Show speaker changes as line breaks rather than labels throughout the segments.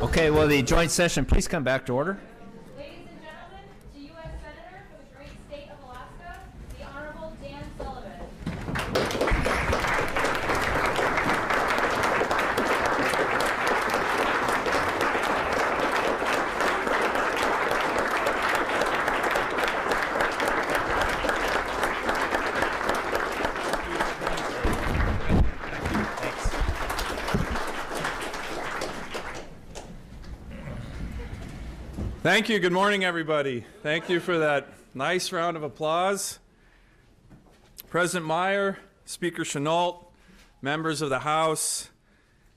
Okay, will the joint session please come back to order?
Ladies and gentlemen, to U.S. Senator for the great state of Alaska, the Honorable Dan Sullivan.
Thank you. Good morning, everybody. Thank you for that nice round of applause. President Meyer, Speaker Chenault, members of the House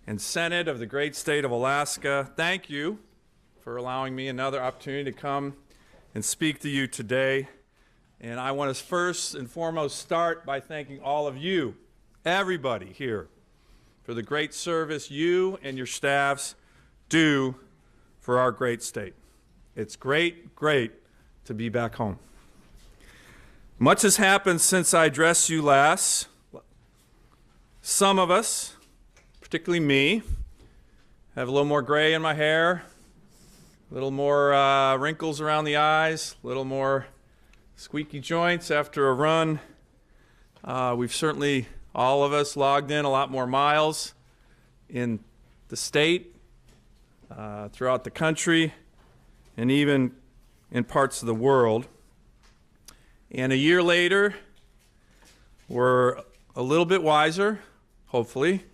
and Senate of the great state of Alaska, thank you for allowing me another opportunity to come and speak to you today. And I want to first and foremost start by thanking all of you, everybody here, for the great service you and your staffs do for our great state. It's great to be back home. Much has happened since I addressed you last. Some of us, particularly me, have a little more gray in my hair, a little more wrinkles around the eyes, a little more squeaky joints after a run. We've certainly, all of us, logged in a lot more miles in the state, throughout the country, and even in parts of the world. And a year later, we're a little bit wiser, hopefully.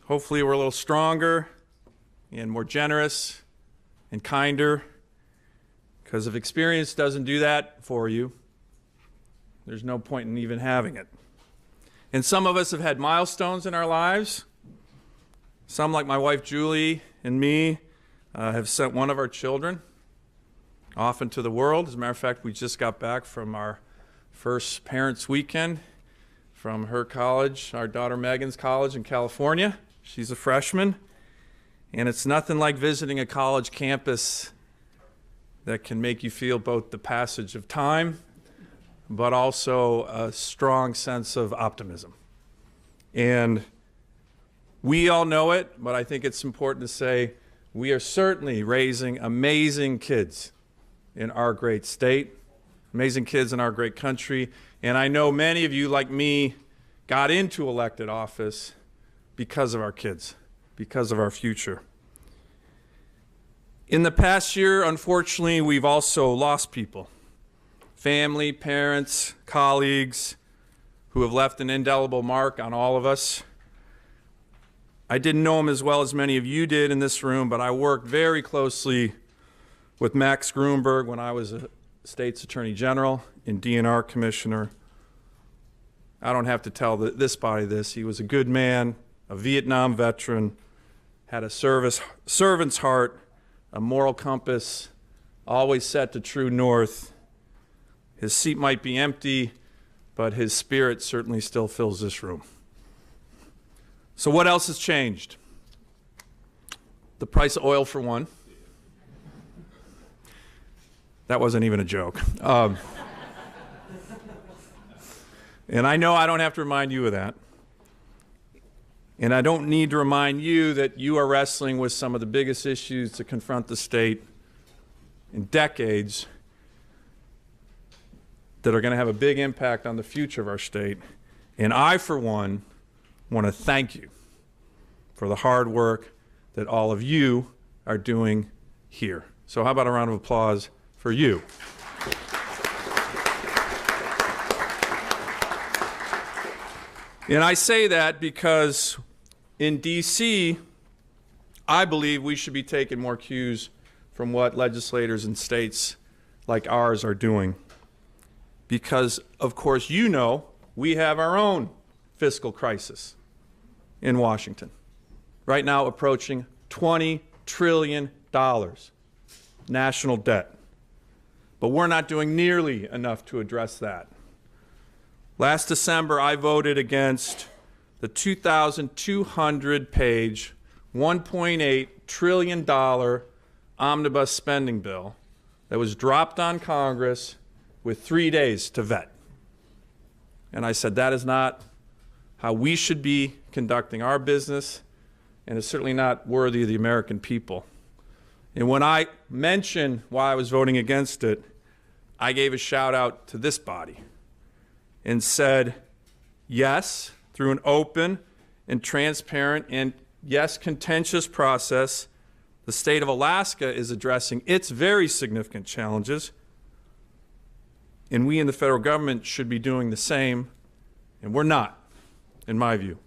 Hopefully we're a little stronger and more generous and kinder, because if experience doesn't do that for you, there's no point in even having it. And some of us have had milestones in our lives. Some, like my wife Julie and me, have sent one of our children off into the world. As a matter of fact, we just got back from our first parents' weekend from her college, our daughter Megan's college in California. She's a freshman, and it's nothing like visiting a college campus that can make you feel both the passage of time, but also a strong sense of optimism. And we all know it, but I think it's important to say we are certainly raising amazing kids in our great state, amazing kids in our great country. And I know many of you, like me, got into elected office because of our kids, because of our future. In the past year, unfortunately, we've also lost people, family, parents, colleagues, who have left an indelible mark on all of us. I didn't know him as well as many of you did in this room, but I worked very closely with Max Gruenberg when I was a state's attorney general and DNR commissioner. I don't have to tell this body this. He was a good man, a Vietnam veteran, had a servant's heart, a moral compass, always set to true north. His seat might be empty, but his spirit certainly still fills this room. So what else has changed? The price of oil, for one. That wasn't even a joke. And I know I don't have to remind you of that. And I don't need to remind you that you are wrestling with some of the biggest issues to confront the state in decades that are going to have a big impact on the future of our state. And I, for one, want to thank you for the hard work that all of you are doing here. So how about a round of applause for you? And I say that because in D.C., I believe we should be taking more cues from what legislators in states like ours are doing. Because, of course, you know, we have our own fiscal crisis in Washington. Right now approaching $20 trillion national debt. But we're not doing nearly enough to address that. Last December, I voted against the 2,200-page, $1.8 trillion omnibus spending bill that was dropped on Congress with 3 days to vet. And I said, that is not how we should be conducting our business, and is certainly not worthy of the American people. And when I mentioned why I was voting against it, I gave a shout out to this body and said, yes, through an open and transparent and, yes, contentious process, the state of Alaska is addressing its very significant challenges, and we in the federal government should be doing the same, and we're not, in my view.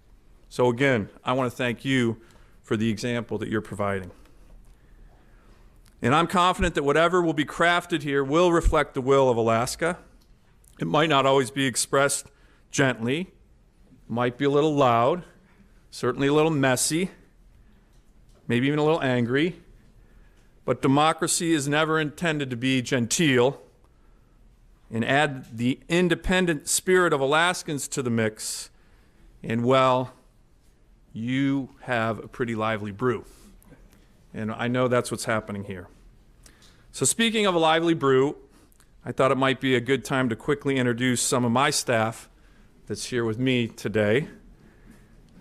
So again, I want to thank you for the example that you're providing. And I'm confident that whatever will be crafted here will reflect the will of Alaska. It might not always be expressed gently, might be a little loud, certainly a little messy, maybe even a little angry, but democracy is never intended to be genteel. And add the independent spirit of Alaskans to the mix, and well, you have a pretty lively brew. And I know that's what's happening here. So speaking of a lively brew, I thought it might be a good time to quickly introduce some of my staff that's here with me today.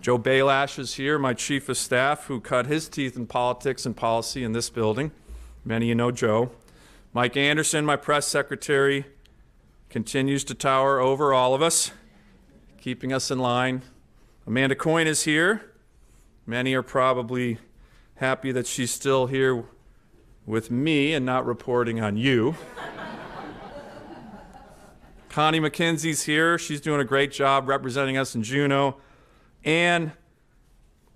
Joe Baylash is here, my chief of staff, who cut his teeth in politics and policy in this building. Many of you know Joe. Mike Anderson, my press secretary, continues to tower over all of us, keeping us in line. Amanda Coyne is here. Many are probably happy that she's still here with me and not reporting on you. Connie McKenzie's here. She's doing a great job representing us in Juneau. And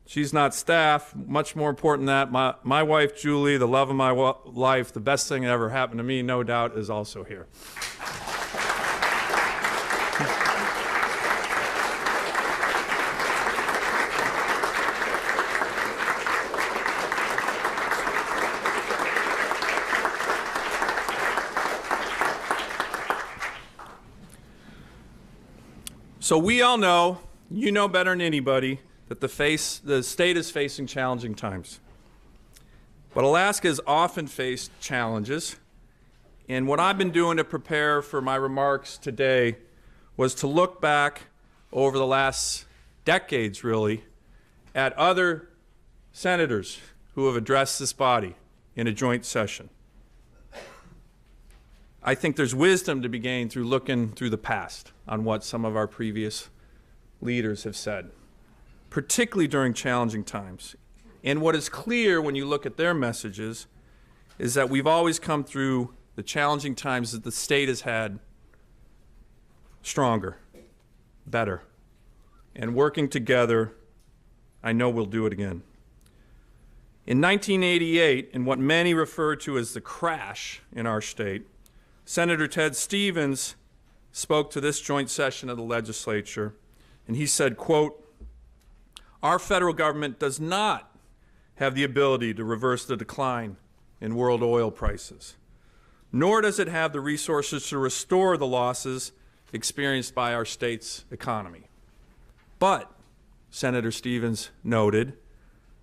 she's not staff. Much more important than that, my wife, Julie, the love of my life, the best thing that ever happened to me, no doubt, is also here. So we all know, you know better than anybody, that the state is facing challenging times. But Alaska has often faced challenges, and what I've been doing to prepare for my remarks today was to look back over the last decades, really, at other senators who have addressed this body in a joint session. I think there's wisdom to be gained through looking through the past on what some of our previous leaders have said, particularly during challenging times. And what is clear when you look at their messages is that we've always come through the challenging times that the state has had stronger, better. And working together, I know we'll do it again. In 1988, in what many refer to as the crash in our state, Senator Ted Stevens spoke to this joint session of the legislature, and he said, quote, "Our federal government does not have the ability to reverse the decline in world oil prices, nor does it have the resources to restore the losses experienced by our state's economy. But," Senator Stevens noted,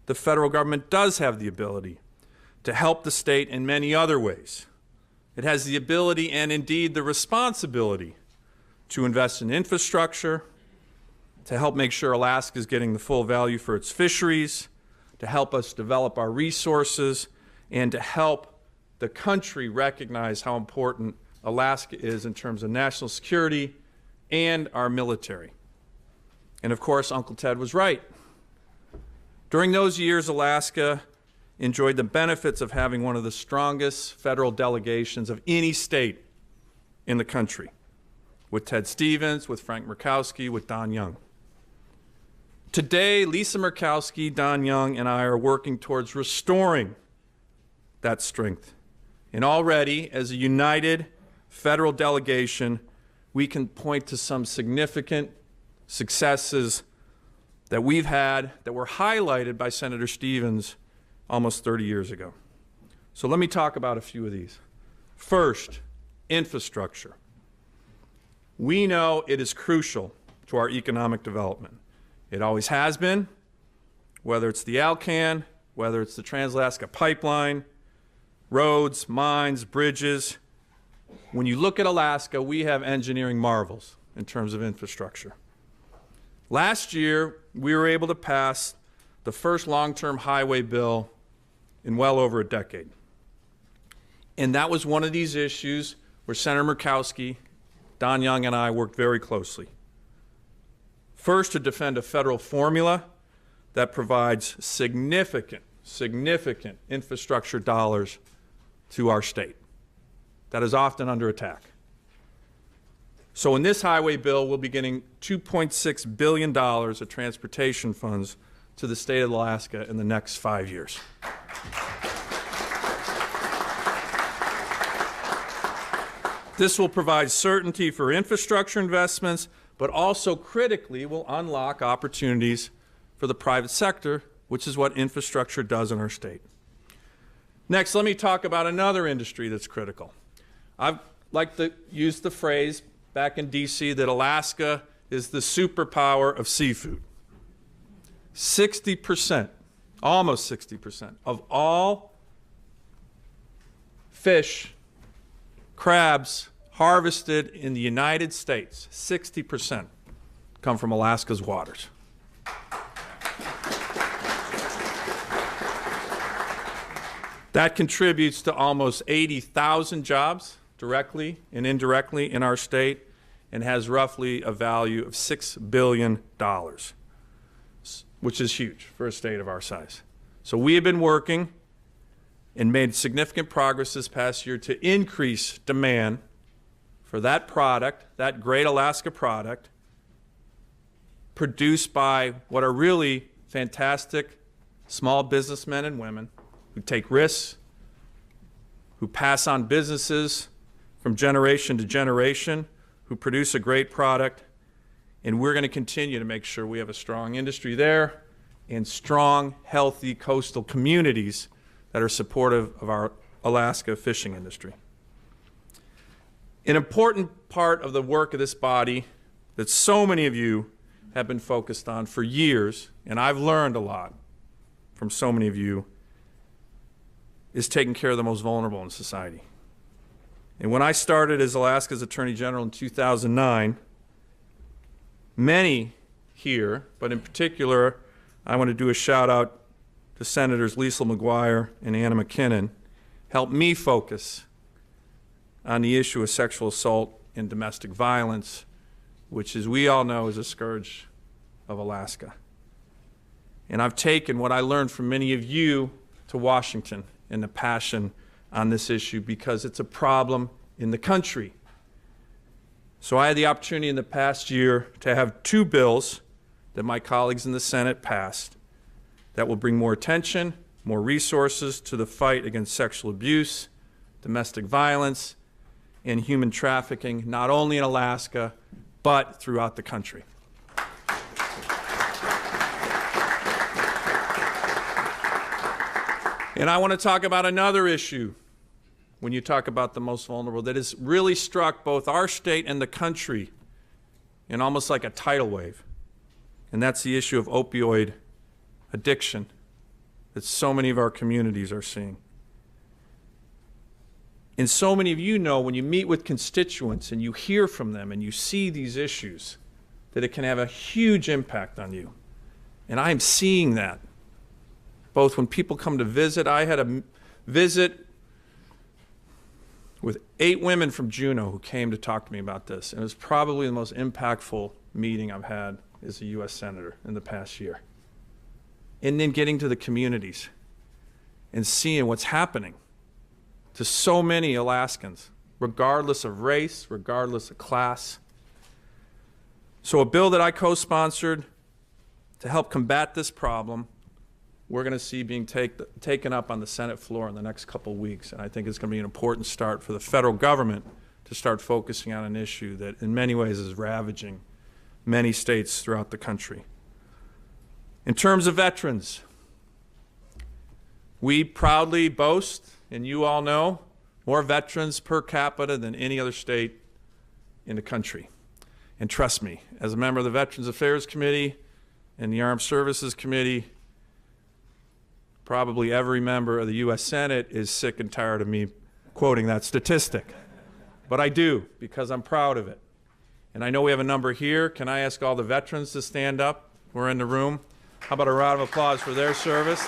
"the federal government does have the ability to help the state in many other ways. It has the ability and indeed the responsibility to invest in infrastructure, to help make sure Alaska is getting the full value for its fisheries, to help us develop our resources, and to help the country recognize how important Alaska is in terms of national security and our military." And of course, Uncle Ted was right. During those years, Alaska enjoyed the benefits of having one of the strongest federal delegations of any state in the country, with Ted Stevens, with Frank Murkowski, with Don Young. Today, Lisa Murkowski, Don Young, and I are working towards restoring that strength. And already, as a united federal delegation, we can point to some significant successes that we've had that were highlighted by Senator Stevens almost 30 years ago. So let me talk about a few of these. First, infrastructure. We know it is crucial to our economic development. It always has been, whether it's the Alcan, whether it's the Trans-Alaska Pipeline, roads, mines, bridges. When you look at Alaska, we have engineering marvels in terms of infrastructure. Last year, we were able to pass the first long-term highway bill in well over a decade. And that was one of these issues where Senator Murkowski, Don Young, and I worked very closely. First, to defend a federal formula that provides significant infrastructure dollars to our state that is often under attack. So in this highway bill, we'll be getting $2.6 billion of transportation funds to the state of Alaska in the next 5 years. This will provide certainty for infrastructure investments, but also critically will unlock opportunities for the private sector, which is what infrastructure does in our state. Next, let me talk about another industry that's critical. I've like to use the phrase back in DC that Alaska is the superpower of seafood. 60%, almost 60% of all fish, crabs harvested in the United States, 60% come from Alaska's waters. That contributes to almost 80,000 jobs directly and indirectly in our state and has roughly a value of $6 billion, which is huge for a state of our size. So we have been working and made significant progress this past year to increase demand for that product, that great Alaska product, produced by what are really fantastic small businessmen and women who take risks, who pass on businesses from generation to generation, who produce a great product, and we're going to continue to make sure we have a strong industry there and strong, healthy coastal communities that are supportive of our Alaska fishing industry. An important part of the work of this body that so many of you have been focused on for years, and I've learned a lot from so many of you, is taking care of the most vulnerable in society. And when I started as Alaska's Attorney General in 2009, many here, but in particular, I want to do a shout out to Senators Liesl McGuire and Anna McKinnon, helped me focus on the issue of sexual assault and domestic violence, which, as we all know, is a scourge of Alaska. And I've taken what I learned from many of you to Washington and the passion on this issue because it's a problem in the country. So I had the opportunity in the past year to have 2 bills that my colleagues in the Senate passed that will bring more attention, more resources to the fight against sexual abuse, domestic violence, and human trafficking, not only in Alaska, but throughout the country. And I want to talk about another issue when you talk about the most vulnerable that has really struck both our state and the country in almost like a tidal wave. And that's the issue of opioid addiction that so many of our communities are seeing. And so many of you know when you meet with constituents and you hear from them and you see these issues that it can have a huge impact on you. And I am seeing that both when people come to visit. I had a visit with 8 women from Juneau who came to talk to me about this. And it was probably the most impactful meeting I've had as a U.S. Senator in the past year. And then getting to the communities and seeing what's happening to so many Alaskans, regardless of race, regardless of class. So a bill that I co-sponsored to help combat this problem, we're going to see being taken up on the Senate floor in the next couple of weeks. And I think it's going to be an important start for the federal government to start focusing on an issue that in many ways is ravaging many states throughout the country. In terms of veterans, we proudly boast, and you all know, more veterans per capita than any other state in the country. And trust me, as a member of the Veterans Affairs Committee and the Armed Services Committee, probably every member of the U.S. Senate is sick and tired of me quoting that statistic. But I do, because I'm proud of it. And I know we have a number here. Can I ask all the veterans to stand up who are in the room? How about a round of applause for their service?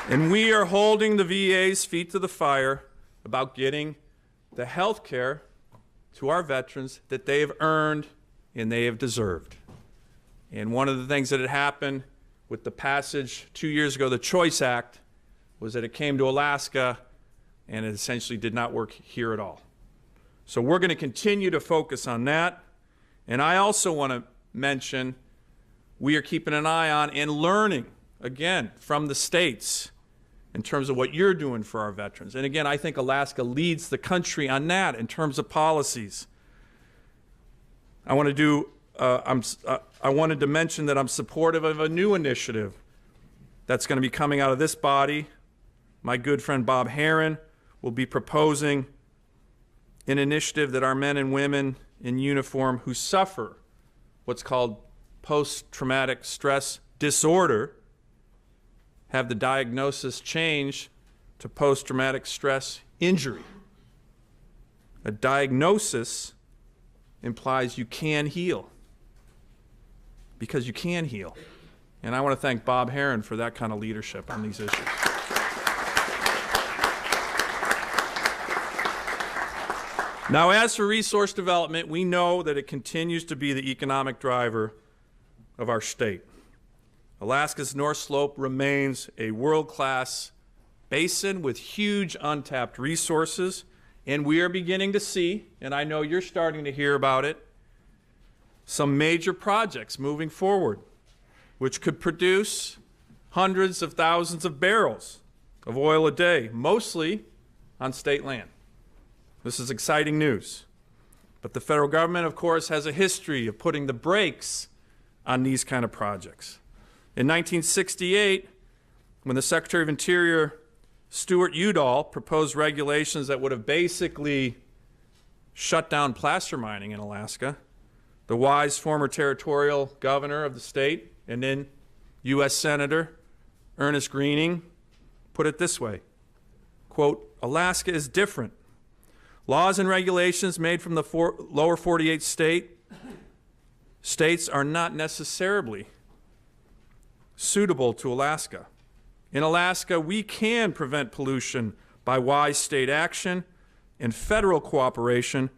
And we are holding the VA's feet to the fire about getting the health care to our veterans that they have earned and they have deserved. And one of the things that had happened with the passage 2 years ago, the Choice Act, was that it came to Alaska and it essentially did not work here at all. So we're going to continue to focus on that. And I also want to mention we are keeping an eye on and learning, again, from the states in terms of what you're doing for our veterans. And again, I think Alaska leads the country on that in terms of policies. I wanted to mention that I'm supportive of a new initiative that's going to be coming out of this body. My good friend Bob Herron will be proposing an initiative that our men and women in uniform who suffer what's called post-traumatic stress disorder have the diagnosis changed to post-traumatic stress injury. A diagnosis implies you can heal, because you can heal. And I want to thank Bob Herron for that kind of leadership on these issues. Now, as for resource development, we know that it continues to be the economic driver of our state. Alaska's North Slope remains a world-class basin with huge untapped resources, and we are beginning to see, and I know you're starting to hear about it, some major projects moving forward, which could produce hundreds of thousands of barrels of oil a day, mostly on state land. This is exciting news. But the federal government, of course, has a history of putting the brakes on these kind of projects. In 1968, when the Secretary of Interior, Stuart Udall, proposed regulations that would have basically shut down placer mining in Alaska, the wise former territorial governor of the state and then U.S. Senator Ernest Greening put it this way, quote, "Alaska is different. Laws and regulations made from the lower 48 states are not necessarily suitable to Alaska. In Alaska, we can prevent pollution by wise state action and federal cooperation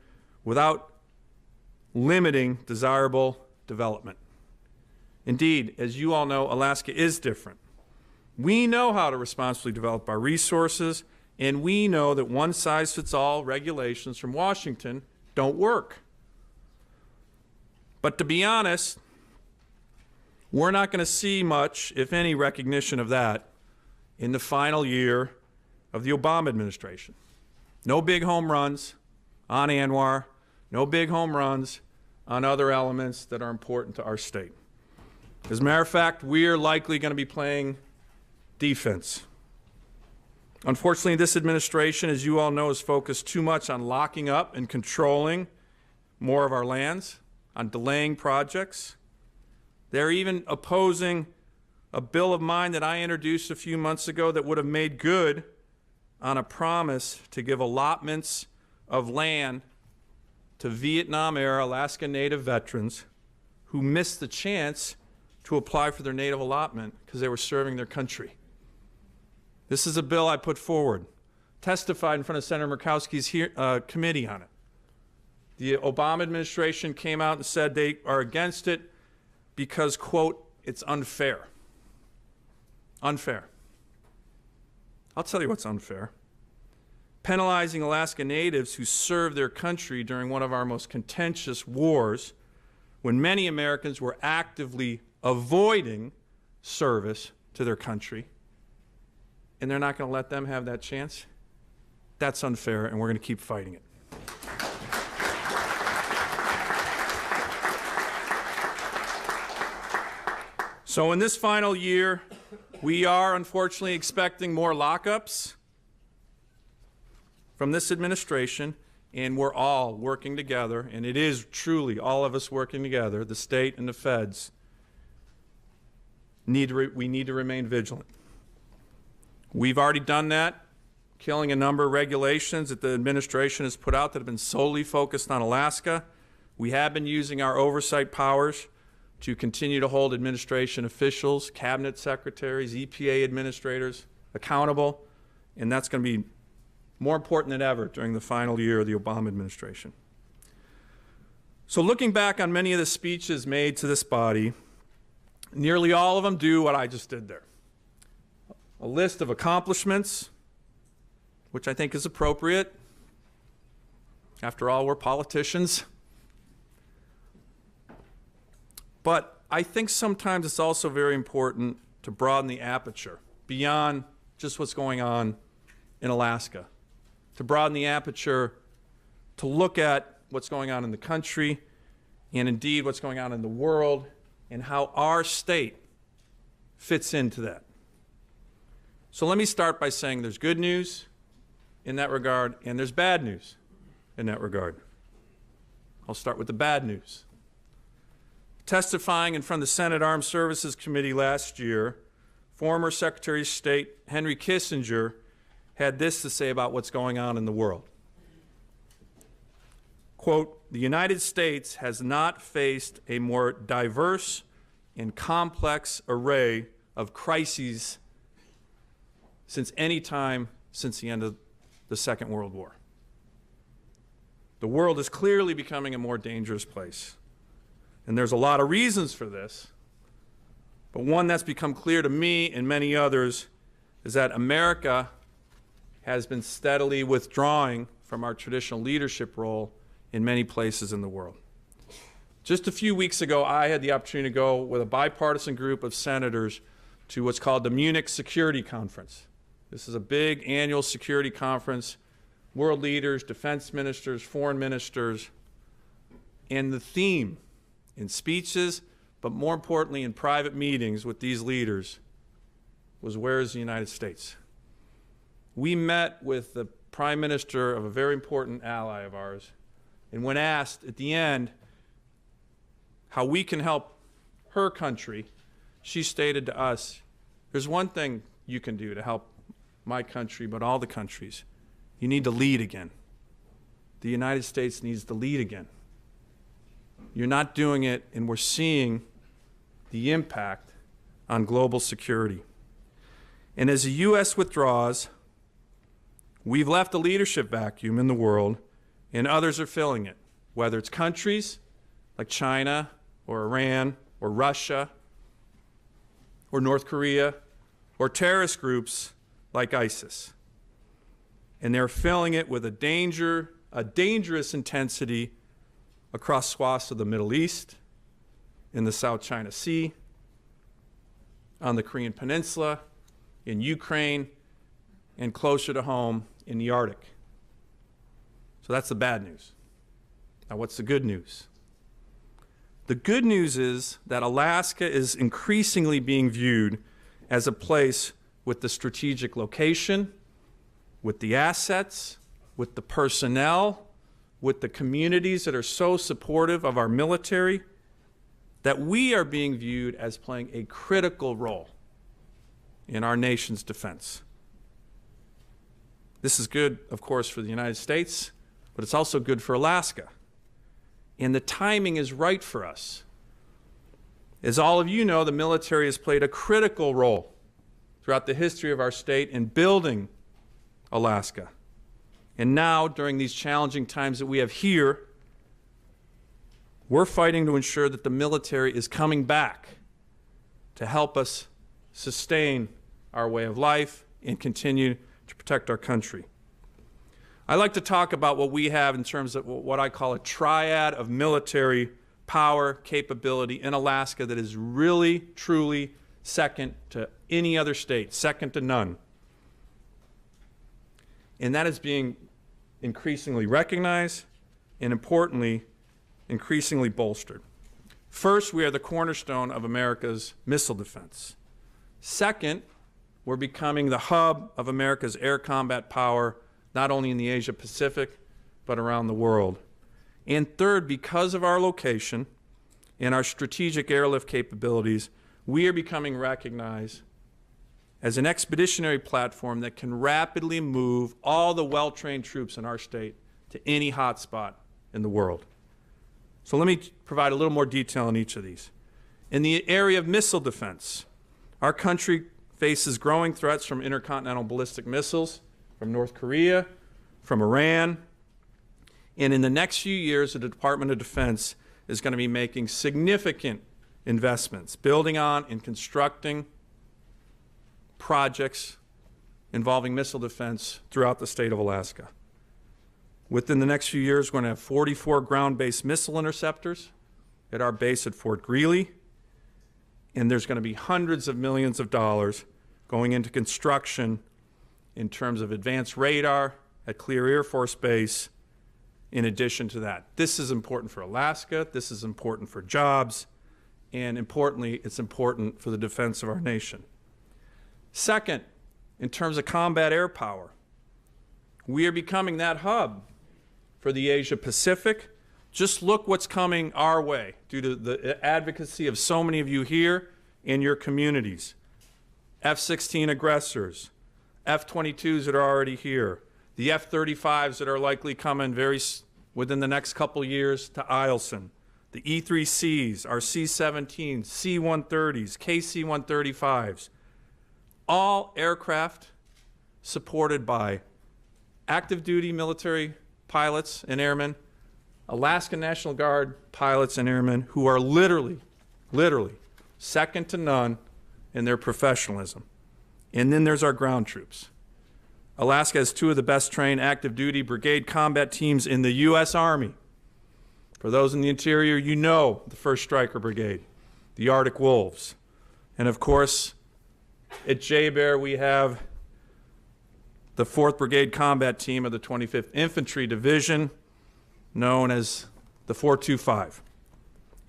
without limiting desirable development. Indeed, as you all know, Alaska is different. We know how to responsibly develop our resources, and we know that one-size-fits-all regulations from Washington don't work. But to be honest, we're not going to see much, if any, recognition of that in the final year of the Obama administration. No big home runs on ANWR, no big home runs on other elements that are important to our state. As a matter of fact, we're likely going to be playing defense. Unfortunately, this administration, as you all know, is focused too much on locking up and controlling more of our lands, on delaying projects. They're even opposing a bill of mine that I introduced a few months ago that would have made good on a promise to give allotments of land to Vietnam-era Alaska Native veterans who missed the chance to apply for their Native allotment because they were serving their country. This is a bill I put forward, testified in front of Senator Murkowski's committee on it. The Obama administration came out and said they are against it because, quote, it's unfair. Unfair. I'll tell you what's unfair. Penalizing Alaska Natives who served their country during one of our most contentious wars, when many Americans were actively avoiding service to their country, and they're not going to let them have that chance? That's unfair, and we're going to keep fighting it. So in this final year, we are unfortunately expecting more lockups from this administration, and we're all working together, and it is truly all of us working together, the state and the feds, we need to remain vigilant. We've already done that, killing a number of regulations that the administration has put out that have been solely focused on Alaska. We have been using our oversight powers to continue to hold administration officials, cabinet secretaries, EPA administrators accountable, and that's going to be more important than ever during the final year of the Obama administration. So looking back on many of the speeches made to this body, nearly all of them do what I just did there. A list of accomplishments, which I think is appropriate. After all, we're politicians. But I think sometimes it's also very important to broaden the aperture beyond just what's going on in Alaska, to broaden the aperture to look at what's going on in the country and indeed what's going on in the world and how our state fits into that. So let me start by saying there's good news in that regard and there's bad news in that regard. I'll start with the bad news. Testifying in front of the Senate Armed Services Committee last year, former Secretary of State Henry Kissinger had this to say about what's going on in the world. Quote, "The United States has not faced a more diverse and complex array of crises since any time since the end of the Second World War. The world is clearly becoming a more dangerous place. And there's a lot of reasons for this, but one that's become clear to me and many others is that America has been steadily withdrawing from our traditional leadership role in many places in the world. Just a few weeks ago, I had the opportunity to go with a bipartisan group of senators to what's called the Munich Security Conference. This is a big annual security conference, world leaders, defense ministers, foreign ministers, and the theme in speeches, but more importantly in private meetings with these leaders, was where is the United States? We met with the Prime Minister of a very important ally of ours, and when asked at the end how we can help her country, she stated to us, there's one thing you can do to help my country, but all the countries. You need to lead again. The United States needs to lead again. You're not doing it, and we're seeing the impact on global security. And as the U.S. withdraws, we've left a leadership vacuum in the world, and others are filling it, whether it's countries like China or Iran or Russia or North Korea or terrorist groups like ISIS. And they're filling it with a dangerous intensity across swaths of the Middle East, in the South China Sea, on the Korean Peninsula, in Ukraine, and closer to home in the Arctic. So that's the bad news. Now what's the good news? The good news is that Alaska is increasingly being viewed as a place with the strategic location, with the assets, with the personnel, with the communities that are so supportive of our military, that we are being viewed as playing a critical role in our nation's defense. This is good, of course, for the United States, but it's also good for Alaska. And the timing is right for us. As all of you know, the military has played a critical role throughout the history of our state in building Alaska. And now, during these challenging times that we have here, we're fighting to ensure that the military is coming back to help us sustain our way of life and continue to protect our country. I like to talk about what we have in terms of what I call a triad of military power, capability in Alaska that is really, truly second to any other state, second to none. And that is being increasingly recognized and, importantly, increasingly bolstered. First, we are the cornerstone of America's missile defense. Second, we're becoming the hub of America's air combat power, not only in the Asia Pacific, but around the world. And third, because of our location and our strategic airlift capabilities, we are becoming recognized as an expeditionary platform that can rapidly move all the well-trained troops in our state to any hotspot in the world. So let me provide a little more detail on each of these. In the area of missile defense, our country faces growing threats from intercontinental ballistic missiles, from North Korea, from Iran. And in the next few years, the Department of Defense is going to be making significant investments, building on and constructing projects involving missile defense throughout the state of Alaska. Within the next few years, we're going to have 44 ground-based missile interceptors at our base at Fort Greely, and there's going to be hundreds of millions of dollars going into construction in terms of advanced radar at Clear Air Force Base in addition to that. This is important for Alaska, this is important for jobs, and importantly, it's important for the defense of our nation. Second, in terms of combat air power, we are becoming that hub for the Asia Pacific. Just look what's coming our way due to the advocacy of so many of you here in your communities. F-16 aggressors, F-22s that are already here, the F-35s that are likely coming within the next couple years to Eielson, the E-3Cs, our C-17s, C-130s, KC-135s, all aircraft supported by active duty military pilots and airmen, Alaska National Guard pilots and airmen who are literally second to none in their professionalism. And then there's our ground troops. Alaska has two of the best trained active duty brigade combat teams in the U.S. Army. For those in the interior, you know the 1st Stryker Brigade, the Arctic Wolves. And of course, at J-Bear, we have the 4th Brigade Combat Team of the 25th Infantry Division, known as the 425.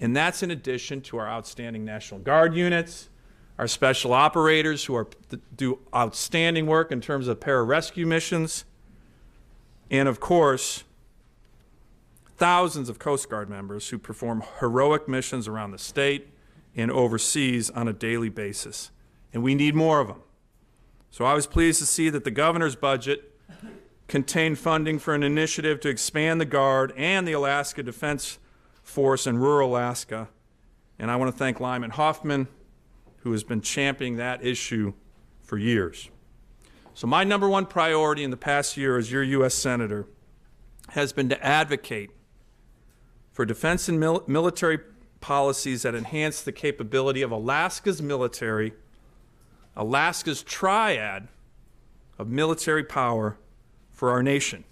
And that's in addition to our outstanding National Guard units, our special operators who do outstanding work in terms of pararescue missions, and of course, thousands of Coast Guard members who perform heroic missions around the state and overseas on a daily basis. And we need more of them. So I was pleased to see that the governor's budget contained funding for an initiative to expand the Guard and the Alaska Defense Force in rural Alaska. And I want to thank Lyman Hoffman, who has been championing that issue for years. So my number one priority in the past year as your U.S. Senator has been to advocate for defense and military policies that enhance the capability of Alaska's military, Alaska's triad of military power for our nation,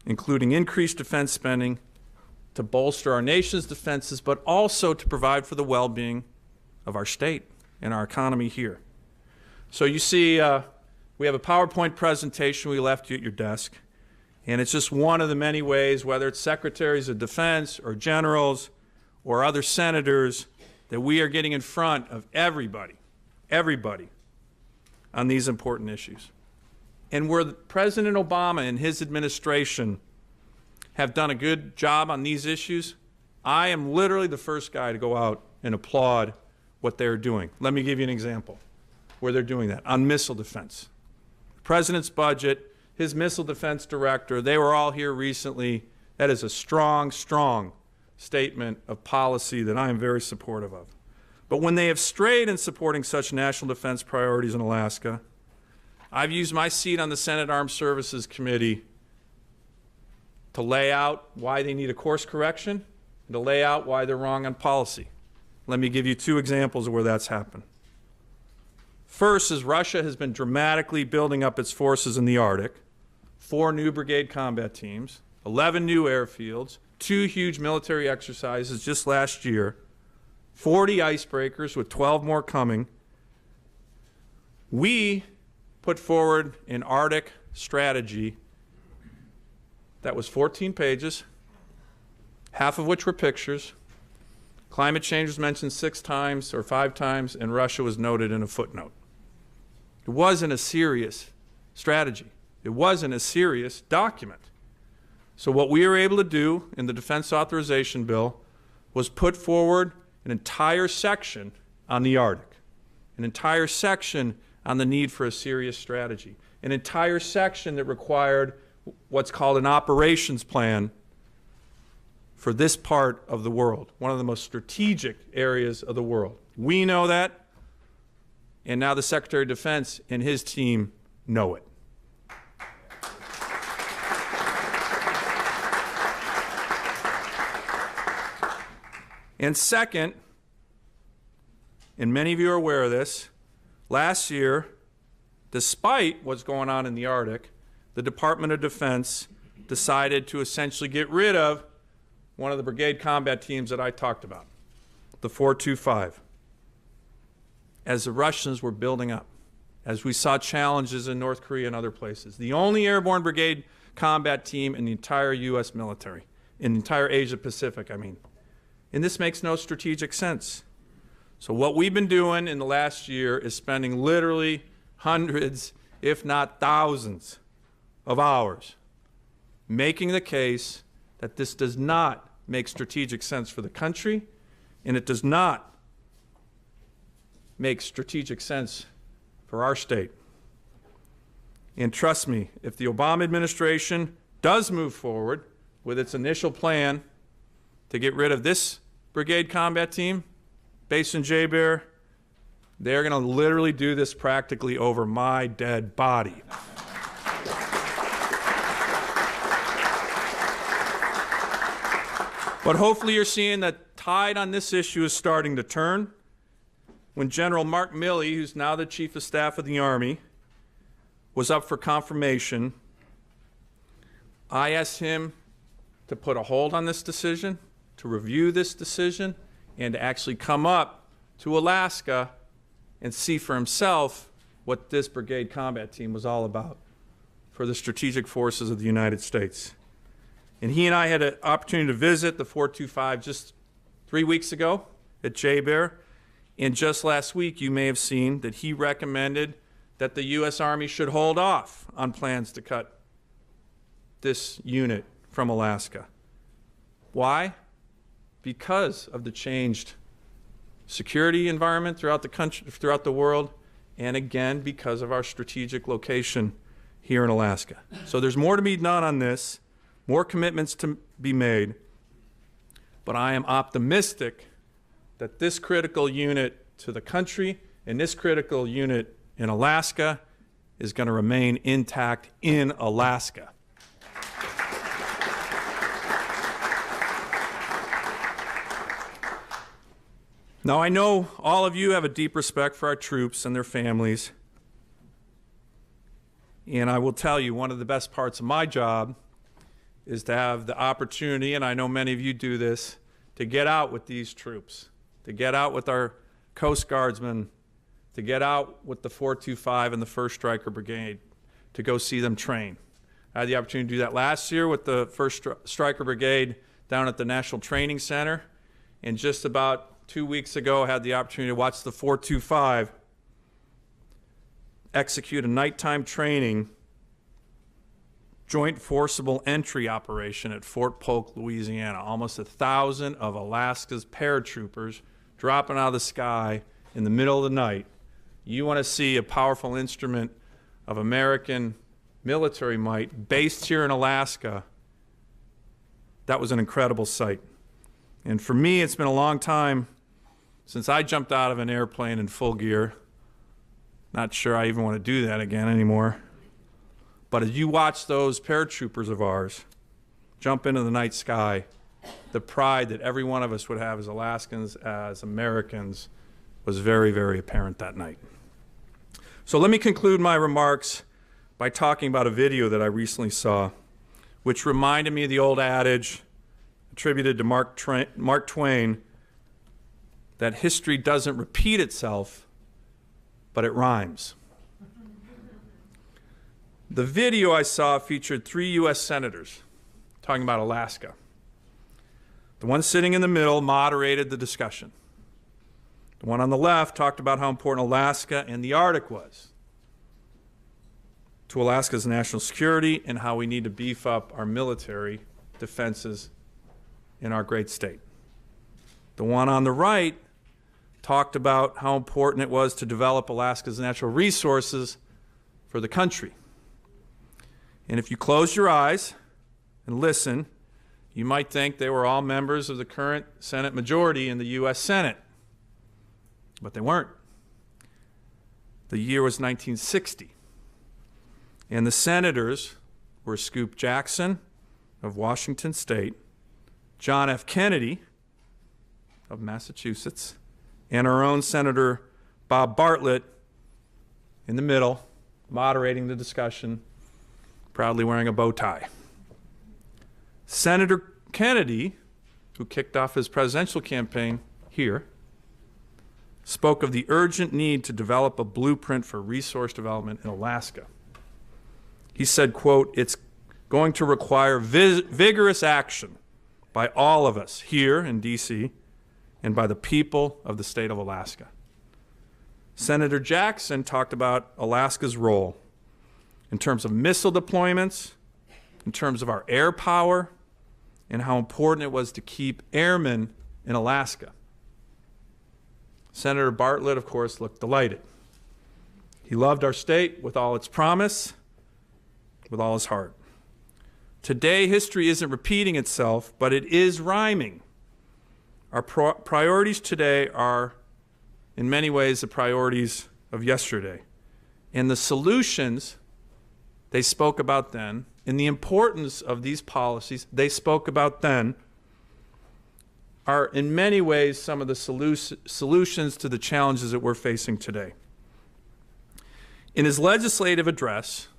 including increased defense spending to bolster our nation's defenses, but also to provide for the well-being of our state and our economy here. So you see, we have a PowerPoint presentation we left you at your desk, and it's just one of the many ways, whether it's secretaries of defense or generals or other senators, that we are getting in front of everybody on these important issues. And where President Obama and his administration have done a good job on these issues, I am literally the first guy to go out and applaud what they're doing. Let me give you an example where they're doing that. On missile defense. The President's budget, his missile defense director, they were all here recently. That is a strong statement of policy that I am very supportive of. But when they have strayed in supporting such national defense priorities in Alaska, I've used my seat on the Senate Armed Services Committee to lay out why they need a course correction and to lay out why they're wrong on policy. Let me give you two examples of where that's happened. First is Russia has been dramatically building up its forces in the Arctic, 4 new brigade combat teams, 11 new airfields, 2 huge military exercises just last year, 40 icebreakers with 12 more coming. We put forward an Arctic strategy that was 14 pages, half of which were pictures. Climate change was mentioned 6 times or 5 times, and Russia was noted in a footnote. It wasn't a serious strategy. It wasn't a serious document. So what we were able to do in the Defense Authorization Bill was put forward an entire section on the Arctic, an entire section on the need for a serious strategy, an entire section that required what's called an operations plan for this part of the world, one of the most strategic areas of the world. We know that, and now the Secretary of Defense and his team know it. And second, and many of you are aware of this, last year, despite what's going on in the Arctic, the Department of Defense decided to essentially get rid of one of the brigade combat teams that I talked about, the 425, as the Russians were building up, as we saw challenges in North Korea and other places. The only airborne brigade combat team in the entire U.S. military, in the entire Asia Pacific, I mean. And this makes no strategic sense. So what we've been doing in the last year is spending literally hundreds, if not thousands, of hours making the case that this does not make strategic sense for the country, and it does not make strategic sense for our state. And trust me, if the Obama administration does move forward with its initial plan to get rid of this brigade combat team based in J-Bear, they're going to literally do this practically over my dead body. But hopefully you're seeing that tide on this issue is starting to turn. When General Mark Milley, who's now the Chief of Staff of the Army, was up for confirmation, I asked him to put a hold on this decision, to review this decision, and to actually come up to Alaska and see for himself what this brigade combat team was all about for the strategic forces of the United States. And he and I had an opportunity to visit the 425 just 3 weeks ago at J-Bear. And just last week, you may have seen that he recommended that the U.S. Army should hold off on plans to cut this unit from Alaska. Why? Because of the changed security environment throughout the country, throughout the world, and again, because of our strategic location here in Alaska. So there's more to be done on this, more commitments to be made, but I am optimistic that this critical unit to the country and this critical unit in Alaska is going to remain intact in Alaska. Now, I know all of you have a deep respect for our troops and their families, and I will tell you, one of the best parts of my job is to have the opportunity, and I know many of you do this, to get out with these troops, to get out with our Coast Guardsmen, to get out with the 425 and the 1st Stryker Brigade, to go see them train. I had the opportunity to do that last year with the 1st Stryker Brigade down at the National Training Center, and just about 2 weeks ago I had the opportunity to watch the 425 execute a nighttime training joint forcible entry operation at Fort Polk, Louisiana. Almost 1,000 of Alaska's paratroopers dropping out of the sky in the middle of the night. You want to see a powerful instrument of American military might based here in Alaska. That was an incredible sight. And for me, it's been a long time since I jumped out of an airplane in full gear. Not sure I even want to do that again anymore. But as you watch those paratroopers of ours jump into the night sky, the pride that every one of us would have as Alaskans, as Americans, was very, very apparent that night. So let me conclude my remarks by talking about a video that I recently saw, which reminded me of the old adage attributed to Mark Twain, that history doesn't repeat itself, but it rhymes. The video I saw featured 3 U.S. senators talking about Alaska. The one sitting in the middle moderated the discussion. The one on the left talked about how important Alaska and the Arctic was to Alaska's national security and how we need to beef up our military defenses in our great state. The one on the right talked about how important it was to develop Alaska's natural resources for the country. And if you close your eyes and listen, you might think they were all members of the current Senate majority in the U.S. Senate, but they weren't. The year was 1960, and the senators were Scoop Jackson of Washington State, John F. Kennedy of Massachusetts, and our own Senator Bob Bartlett in the middle, moderating the discussion, proudly wearing a bow tie. Senator Kennedy, who kicked off his presidential campaign here, spoke of the urgent need to develop a blueprint for resource development in Alaska. He said, quote, "It's going to require vigorous action by all of us here in D.C. and by the people of the state of Alaska." Senator Jackson talked about Alaska's role in terms of missile deployments, in terms of our air power, and how important it was to keep airmen in Alaska. Senator Bartlett, of course, looked delighted. He loved our state with all its promise, with all his heart. Today, history isn't repeating itself, but it is rhyming. Our priorities today are, in many ways, the priorities of yesterday. And the solutions they spoke about then, and the importance of these policies they spoke about then, are in many ways some of the solutions to the challenges that we're facing today. In his legislative address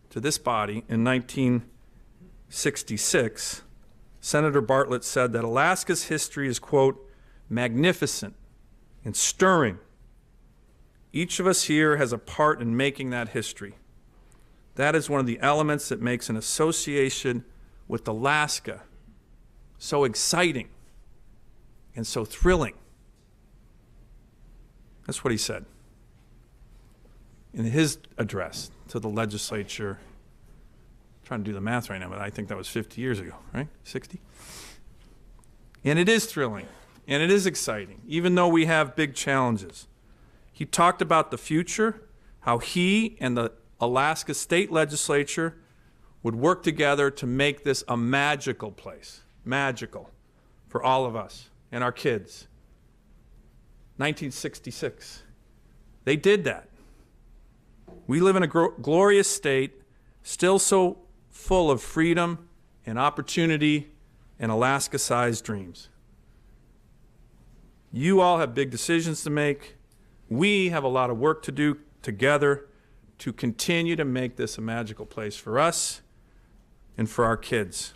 to this body in 1966, Senator Bartlett said that Alaska's history is, quote, "magnificent and stirring. Each of us here has a part in making that history. That is one of the elements that makes an association with Alaska so exciting and so thrilling." That's what he said in his address to the legislature. I'm trying to do the math right now, but I think that was 50 years ago, right? 60? And it is thrilling, and it is exciting, even though we have big challenges. He talked about the future, how he and the Alaska State Legislature would work together to make this a magical place, magical for all of us and our kids. 1966. They did that. We live in a glorious state, still so full of freedom and opportunity and Alaska-sized dreams. You all have big decisions to make. We have a lot of work to do together to continue to make this a magical place for us and for our kids.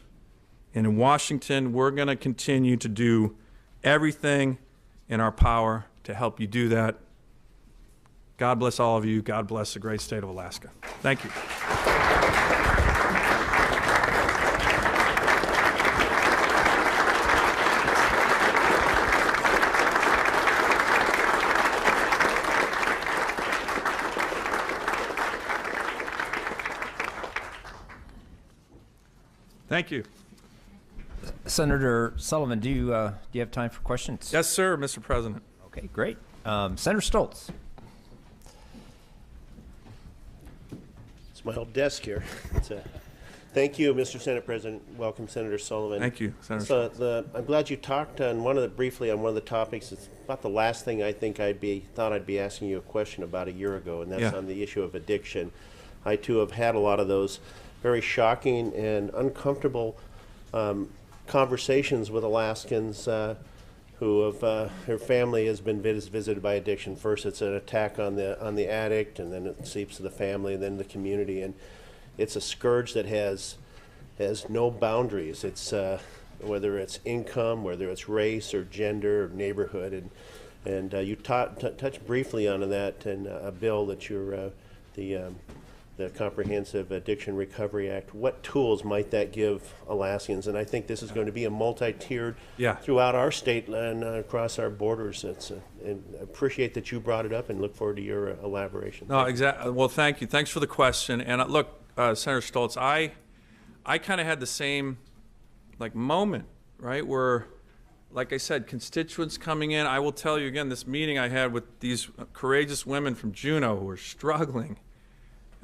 And in Washington, we're going to continue to do everything in our power to help you do that. God bless all of you. God bless the great state of Alaska. Thank you. Thank you.
Senator Sullivan, do you have time for questions?
Yes, sir, Mr. President.
Okay, great. Senator Stoltz.
It's my old desk here. Thank you, Mr. Senate President. Welcome, Senator Sullivan.
Thank you, Senator.
So I'm glad you talked on briefly on one of the topics. It's about the last thing I think thought I'd be asking you a question about a year ago, and that's on the issue of addiction. I too have had a lot of those very shocking and uncomfortable conversations with Alaskans who have her family has been visited by addiction. First, it's an attack on the addict, and then it seeps to the family, and then the community, and it's a scourge that has no boundaries. It's whether it's income, whether it's race or gender or neighborhood, and you touched briefly on that in a bill that you're the Comprehensive Addiction Recovery Act. What tools might that give Alaskans? And I think this is going to be a multi-tiered throughout our state and across our borders. And I appreciate that you brought it up and look forward to your elaboration.
No, exactly. Well, thank you. Thanks for the question. And look, Senator Stoltz, I kind of had the same moment, right, where like I said, constituents coming in. I will tell you again, this meeting I had with these courageous women from Juneau who are struggling.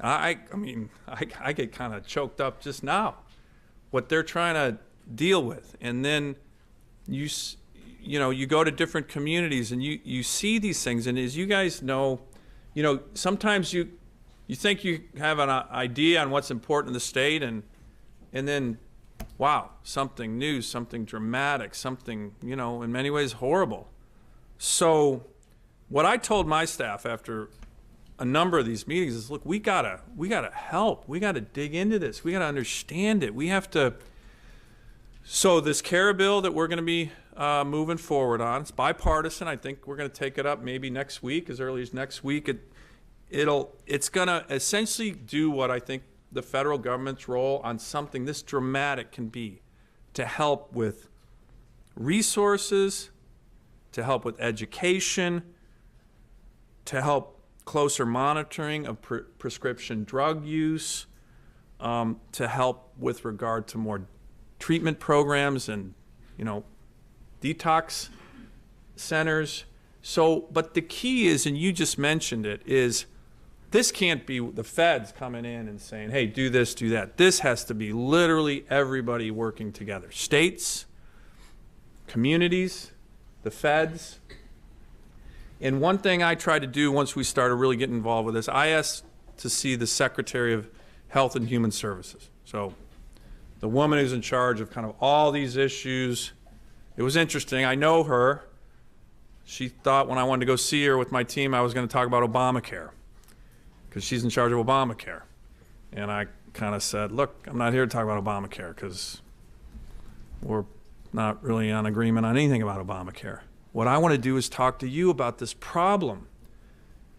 I mean, I get kind of choked up just now, what they're trying to deal with. And then you know, you go to different communities and you see these things. And as you guys know, sometimes you think you have an idea on what's important in the state, and then, wow, something new, something dramatic, something, in many ways horrible. So what I told my staff after a number of these meetings is, look, we gotta help. We gotta dig into this. We gotta understand it. We have to. So this CARE bill that we're gonna be moving forward on, it's bipartisan. I think we're gonna take it up maybe next week, as early as next week. It's gonna essentially do what I think the federal government's role on something this dramatic can be, to help with resources, to help with education, to help closer monitoring of prescription drug use, to help with regard to more treatment programs and, detox centers. So, but the key is, and you just mentioned it, is this can't be the feds coming in and saying, hey, do this, do that. This has to be literally everybody working together. States, communities, the feds. And one thing I tried to do once we started really getting involved with this, I asked to see the Secretary of Health and Human Services. So the woman who's in charge of kind of all these issues. It was interesting. I know her. She thought when I wanted to go see her with my team, I was going to talk about Obamacare, because she's in charge of Obamacare. And I kind of said, look, I'm not here to talk about Obamacare because we're not really on agreement on anything about Obamacare. What I want to do is talk to you about this problem.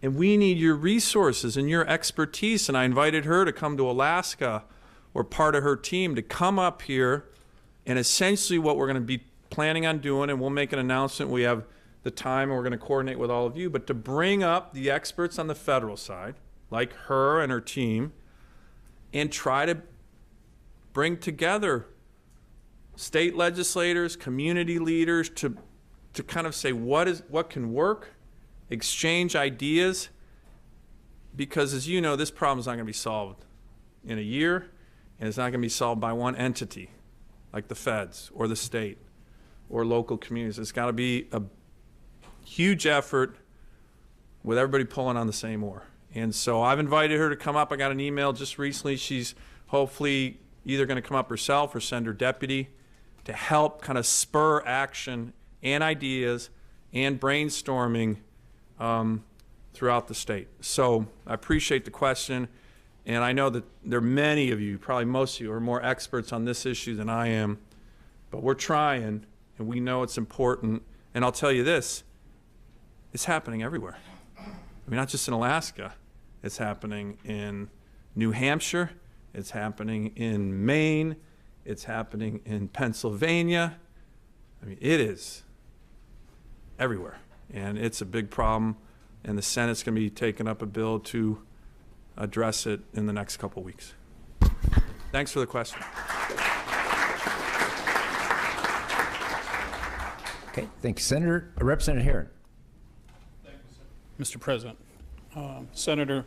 And we need your resources and your expertise. And I invited her to come to Alaska, or part of her team, to come up here. And essentially what we're going to be planning on doing, and we'll make an announcement, we have the time and we're going to coordinate with all of you, but to bring up the experts on the federal side, like her and her team, and try to bring together state legislators, community leaders, to kind of say what can work, exchange ideas, because as you know, this problem is not going to be solved in a year, and it's not going to be solved by one entity like the feds or the state or local communities. It's got to be a huge effort with everybody pulling on the same oar. And so I've invited her to come up. I got an email just recently. She's hopefully either going to come up herself or send her deputy to help kind of spur action and ideas and brainstorming throughout the state. So I appreciate the question. And I know that there are many of you, probably most of you, are more experts on this issue than I am. But we're trying, and we know it's important. And I'll tell you this, it's happening everywhere. I mean, not just in Alaska. It's happening in New Hampshire. It's happening in Maine. It's happening in Pennsylvania. I mean, it is everywhere. And it's a big problem. And the Senate's going to be taking up a bill to address it in the next couple weeks. Thanks for the question.
Okay, thank you, Senator. Representative Herron.
Mr. President, Senator,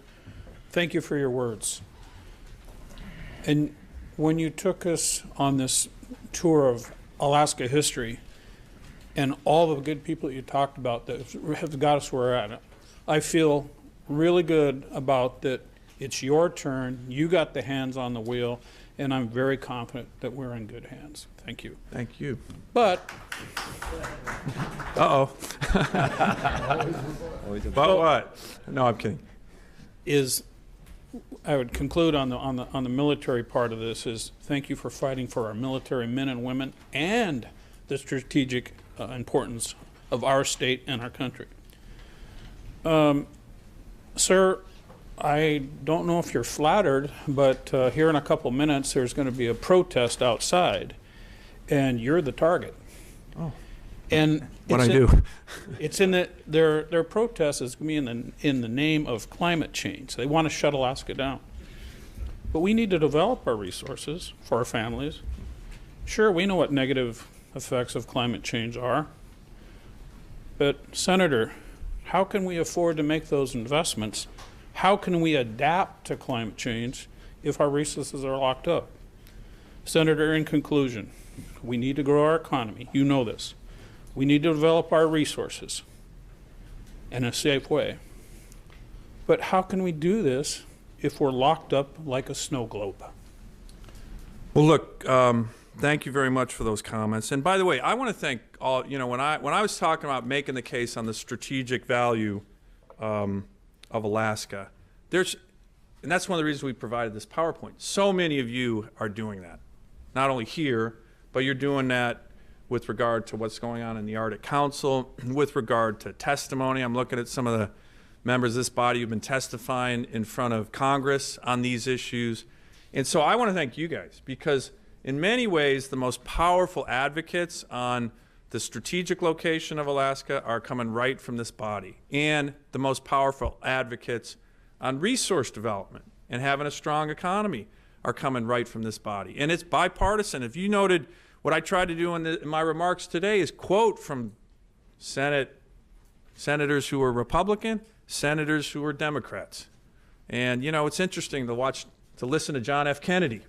thank you for your words. And when you took us on this tour of Alaska history and all the good people that you talked about that have got us where we're at, I feel really good about that. It's your turn. You got the hands on the wheel, and I'm very confident that we're in good hands. Thank you.
Thank you.
But
Uh-oh. About what? No, I'm kidding.
I would conclude on the military part of this is thank you for fighting for our military men and women and the strategic importance of our state and our country. Sir, I don't know if you're flattered, but here in a couple minutes there's going to be a protest outside, and you're the target.
Oh.
And
What I do?
It's in their protest is going to be in the name of climate change. They want to shut Alaska down. But we need to develop our resources for our families. Sure, we know what negative effects of climate change are. But Senator, how can we afford to make those investments? How can we adapt to climate change if our resources are locked up? Senator, in conclusion, we need to grow our economy. You know this. We need to develop our resources in a safe way. But how can we do this if we're locked up like a snow globe?
Well, look, thank you very much for those comments. And by the way, I want to thank all, when I was talking about making the case on the strategic value of Alaska, and that's one of the reasons we provided this PowerPoint. So many of you are doing that, not only here, but you're doing that with regard to what's going on in the Arctic Council, with regard to testimony. I'm looking at some of the members of this body who've been testifying in front of Congress on these issues. And so I want to thank you guys, because in many ways, the most powerful advocates on the strategic location of Alaska are coming right from this body, and the most powerful advocates on resource development and having a strong economy are coming right from this body. And it's bipartisan. If you noted, what I tried to do in my remarks today is quote from senators who are Republican, senators who are Democrats. And it's interesting to listen to John F. Kennedy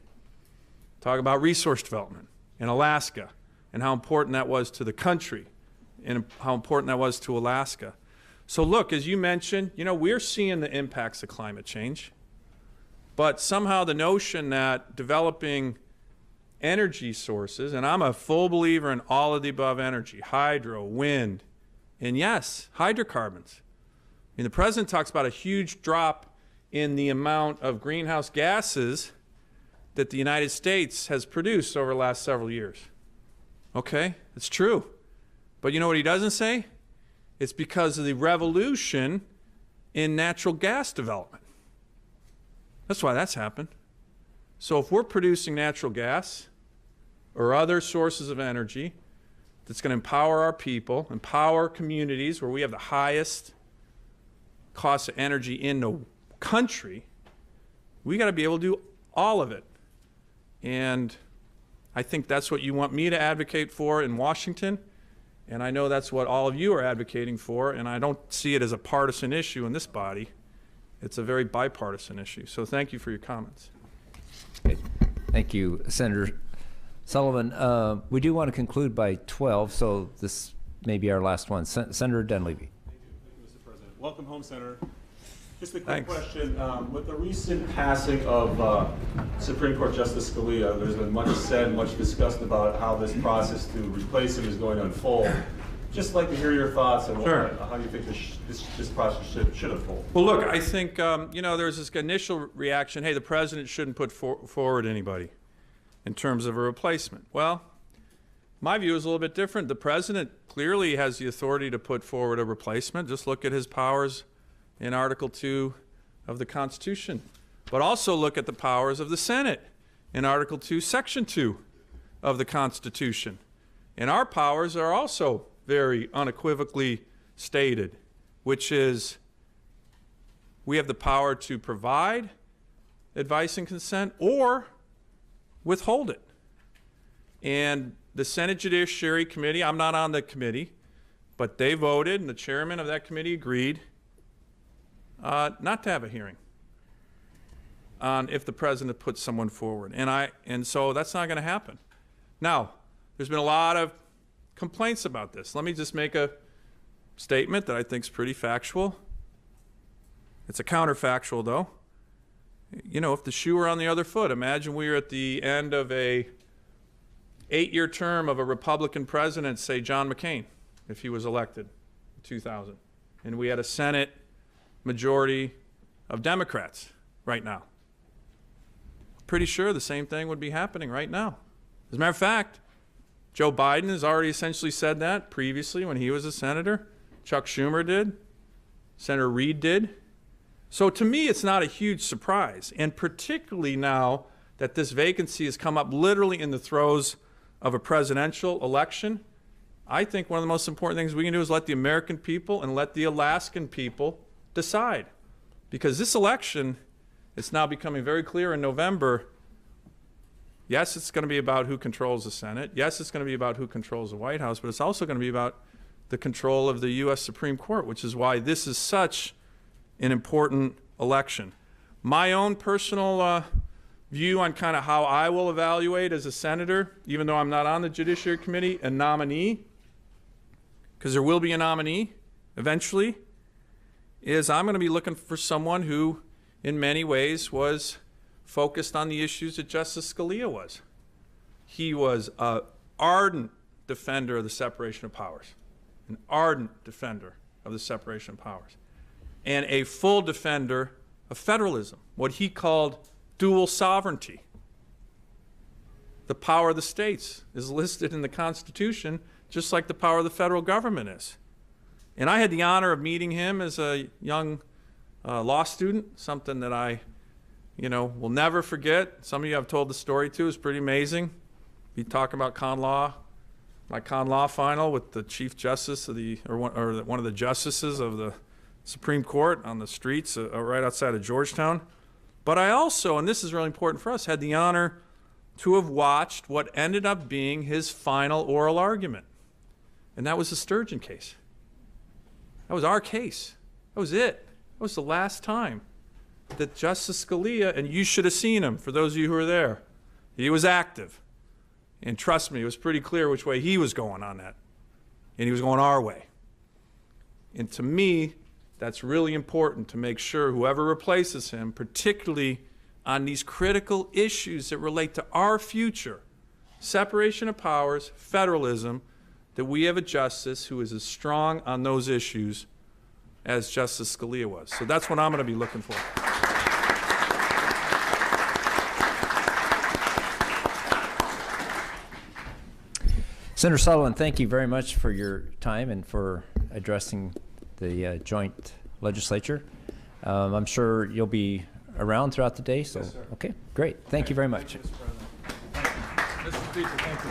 talk about resource development in Alaska and how important that was to the country and how important that was to Alaska. So look, as you mentioned, we're seeing the impacts of climate change, but somehow the notion that developing energy sources, and I'm a full believer in all of the above energy, hydro, wind, and yes, hydrocarbons. The president talks about a huge drop in the amount of greenhouse gases that the United States has produced over the last several years. Okay, it's true. But you know what he doesn't say? It's because of the revolution in natural gas development. That's why that's happened. So if we're producing natural gas or other sources of energy that's going to empower our people, empower communities where we have the highest cost of energy in the country, we got to be able to do all of it. And I think that's what you want me to advocate for in Washington, and I know that's what all of you are advocating for, and I don't see it as a partisan issue in this body. It's a very bipartisan issue. So thank you for your comments.
Okay. Thank you, Senator Sullivan. We do want to conclude by 12, so this may be our last one. Senator Dunleavy.
Thank you, Mr. President. Welcome home, Senator. Just a quick
Thanks.
question. With the recent passing of Supreme Court Justice Scalia, there's been much said, much discussed about how this process to replace him is going to unfold. Just like to hear your thoughts on
Sure.
how you think this process should unfold.
Well, look, I think, there's this initial reaction, hey, the president shouldn't put forward anybody in terms of a replacement. Well, my view is a little bit different. The president clearly has the authority to put forward a replacement. Just look at his powers in Article 2 of the Constitution. But also look at the powers of the Senate in Article 2, Section 2 of the Constitution. And our powers are also very unequivocally stated, which is we have the power to provide advice and consent or withhold it. And the Senate Judiciary Committee, I'm not on the committee, but they voted, and the chairman of that committee agreed not to have a hearing on if the president puts someone forward. And so that's not going to happen. Now, there's been a lot of complaints about this. Let me just make a statement that I think is pretty factual. It's a counterfactual, though. If the shoe were on the other foot, imagine we were at the end of a 8-year term of a Republican president, say John McCain, if he was elected in 2000, and we had a Senate majority of Democrats right now. Pretty sure the same thing would be happening right now. As a matter of fact, Joe Biden has already essentially said that previously when he was a senator. Chuck Schumer did. Senator Reid did. So to me, it's not a huge surprise, and particularly now that this vacancy has come up literally in the throes of a presidential election. I think one of the most important things we can do is let the American people and let the Alaskan people decide. Because this election, it's now becoming very clear in November, Yes, it's going to be about who controls the Senate. Yes, it's going to be about who controls the White House, but it's also going to be about the control of the U.S. Supreme Court, which is why this is such an important election. My own personal view on kind of how I will evaluate as a senator, even though I'm not on the Judiciary Committee, a nominee, because there will be a nominee eventually, is I'm going to be looking for someone who, in many ways, was focused on the issues that Justice Scalia was. He was an ardent defender of the separation of powers, an ardent defender of the separation of powers, and a full defender of federalism, what he called dual sovereignty. The power of the states is listed in the Constitution just like the power of the federal government is. And I had the honor of meeting him as a young law student, something that I will never forget. Some of you I've told the story to. It's pretty amazing. We talk about con law, my con law final with the Chief Justice of one of the justices of the Supreme Court on the streets right outside of Georgetown. But I also, and this is really important for us, had the honor to have watched what ended up being his final oral argument. And that was the Sturgeon case. That was our case. That was it. That was the last time that Justice Scalia, and you should have seen him, for those of you who were there, he was active. And trust me, it was pretty clear which way he was going on that. And he was going our way. And to me, that's really important to make sure whoever replaces him, particularly on these critical issues that relate to our future, separation of powers, federalism, that we have a justice who is as strong on those issues as Justice Scalia was. So that's what I'm going to be looking for.
Senator Sullivan, thank you very much for your time and for addressing the joint legislature. I'm sure you'll be around throughout the day. So,
Yes, sir.
Okay, great. Thank you very much.
Mr. Speaker, thank you.